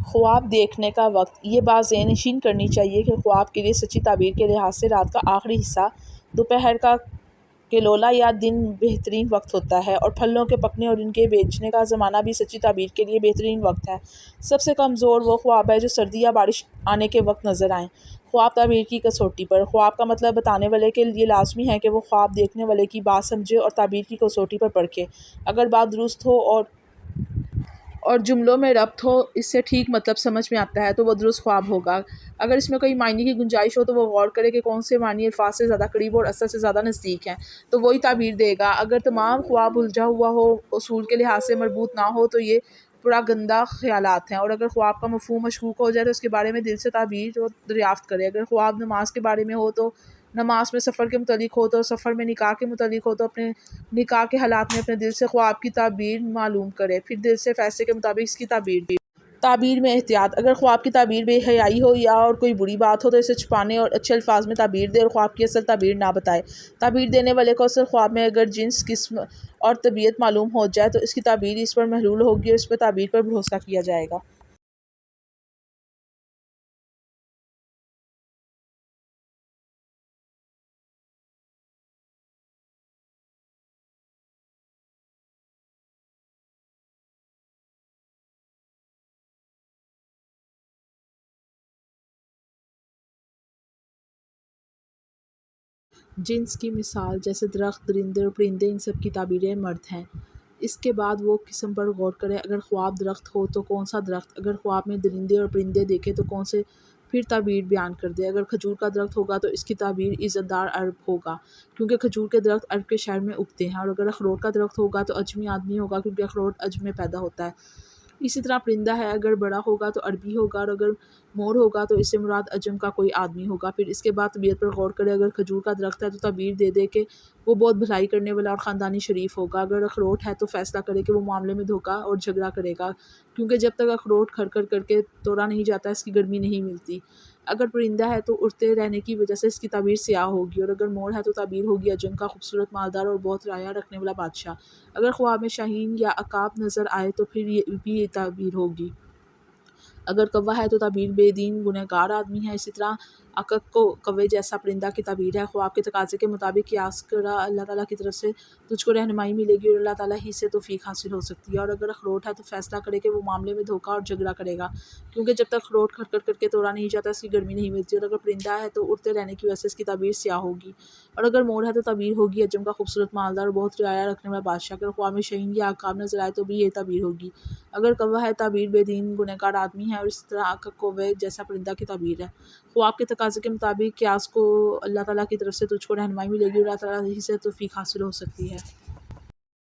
خواب دیکھنے کا وقت۔ یہ بات ذہن نشین کرنی چاہیے کہ خواب کے لیے سچی تعبیر کے لحاظ سے رات کا آخری حصہ، دوپہر کا کیلولا یا دن بہترین وقت ہوتا ہے، اور پھلوں کے پکنے اور ان کے بیچنے کا زمانہ بھی سچی تعبیر کے لیے بہترین وقت ہے۔ سب سے کمزور وہ خواب ہے جو سردی یا بارش آنے کے وقت نظر آئیں۔ خواب تعبیر کی کسوٹی پر۔ خواب کا مطلب بتانے والے کے لیے لازمی ہے کہ وہ خواب دیکھنے والے کی بات سمجھے اور تعبیر کی کسوٹی پر پرکھے۔ اگر بات درست ہو اور جملوں میں ربط ہو، اس سے ٹھیک مطلب سمجھ میں آتا ہے تو وہ درست خواب ہوگا۔ اگر اس میں کوئی معنی کی گنجائش ہو تو وہ غور کرے کہ کون سے معنی الفاظ سے زیادہ قریب اور اصل سے زیادہ نزدیک ہیں، تو وہی تعبیر دے گا۔ اگر تمام خواب الجھا ہوا ہو، اصول کے لحاظ سے مربوط نہ ہو تو یہ پراگندہ خیالات ہیں، اور اگر خواب کا مفہوم مشکوک ہو جائے تو اس کے بارے میں دل سے تعبیر دریافت کرے۔ اگر خواب نماز کے بارے میں ہو تو نماز میں، سفر کے متعلق ہو تو سفر میں، نکاح کے متعلق ہو تو اپنے نکاح کے حالات میں اپنے دل سے خواب کی تعبیر معلوم کرے، پھر دل سے فیصلے کے مطابق اس کی تعبیر دی۔ تعبیر میں احتیاط۔ اگر خواب کی تعبیر بے حیائی ہو یا اور کوئی بری بات ہو تو اسے چھپانے اور اچھے الفاظ میں تعبیر دے اور خواب کی اصل تعبیر نہ بتائے۔ تعبیر دینے والے کو اصل خواب میں اگر جنس، قسم اور طبیعت معلوم ہو جائے تو اس کی تعبیر اس پر محلول ہوگی اور اس پر تعبیر پر بھروسہ کیا جائے گا۔ جنس کی مثال جیسے درخت، درندے اور پرندے، ان سب کی تعبیریں مرد ہیں۔ اس کے بعد وہ قسم پر غور کرے۔ اگر خواب درخت ہو تو کون سا درخت؟ اگر خواب میں درندے اور پرندے دیکھے تو کون سے؟ پھر تعبیر بیان کر دے۔ اگر کھجور کا درخت ہوگا تو اس کی تعبیر عزت دار عرب ہوگا، کیونکہ کھجور کے درخت عرب کے شہر میں اگتے ہیں، اور اگر اخروٹ کا درخت ہوگا تو عجمی آدمی ہوگا، کیونکہ اخروٹ عجم میں پیدا ہوتا ہے۔ اسی طرح پرندہ ہے، اگر بڑا ہوگا تو عربی ہوگا، اور اگر مور ہوگا تو اس سے مراد عجم کا کوئی آدمی ہوگا۔ پھر اس کے بعد طبیعت پر غور کرے۔ اگر کھجور کا درخت ہے تو تعبیر دے دے کہ وہ بہت بھلائی کرنے والا اور خاندانی شریف ہوگا۔ اگر اخروٹ ہے تو فیصلہ کرے کہ وہ معاملے میں دھوکہ اور جھگڑا کرے گا، کیونکہ جب تک اخروٹ کھر کر کے توڑا نہیں جاتا اس کی گرمی نہیں ملتی۔ اگر پرندہ ہے تو اڑتے رہنے کی وجہ سے اس کی تعبیر سیاہ ہوگی، اور اگر مور ہے تو تعبیر ہوگی عجم کا خوبصورت، مالدار اور بہت رعایا رکھنے والا بادشاہ۔ اگر خواب میں شاہین یا عقاب نظر آئے تو پھر بھی یہ تعبیر ہوگی۔ اگر کوا ہے تو تعبیر بے دین گنہگار آدمی ہے۔ اسی طرح عقق کو کوے جیسا پرندہ کی تعبیر ہے۔ خواب کے تقاضے کے مطابق قیاس کرا، اللہ تعالیٰ کی طرف سے تجھ کو رہنمائی ملے گی اور اللہ تعالیٰ ہی سے توفیق حاصل ہو سکتی ہے۔ اور اگر اخروٹ ہے تو فیصلہ کرے کہ وہ معاملے میں دھوکہ اور جھگڑا کرے گا، کیونکہ جب تک اخروٹ کھر کر کے توڑا نہیں جاتا اس کی گرمی نہیں ملتی۔ اور اگر پرندہ ہے تو اڑتے رہنے کی وجہ سے اس کی تعبیر سیاہ ہوگی، اور اگر مور ہے تو تعبیر ہوگی عجم کا خوبصورت، مالدار اور بہت رعایا رکھنے والا بادشاہ۔ اگر خواب میں شاہین یا عقاب نظر آئے تو بھی یہ تعبیر ہوگی۔ اگر کوا ہے تعبیر بے دین گنہگار آدمی ہے، اور اس طرح عقق کوے جیسا پرندہ کی تعبیر ہے۔ خواب کے تقاضے کے مطابق قیاس کو اللہ تعالیٰ کی طرف سے تجھ کو رہنمائی ملے گی اور اللہ تعالیٰ ہی سے توفیق حاصل ہو سکتی ہے۔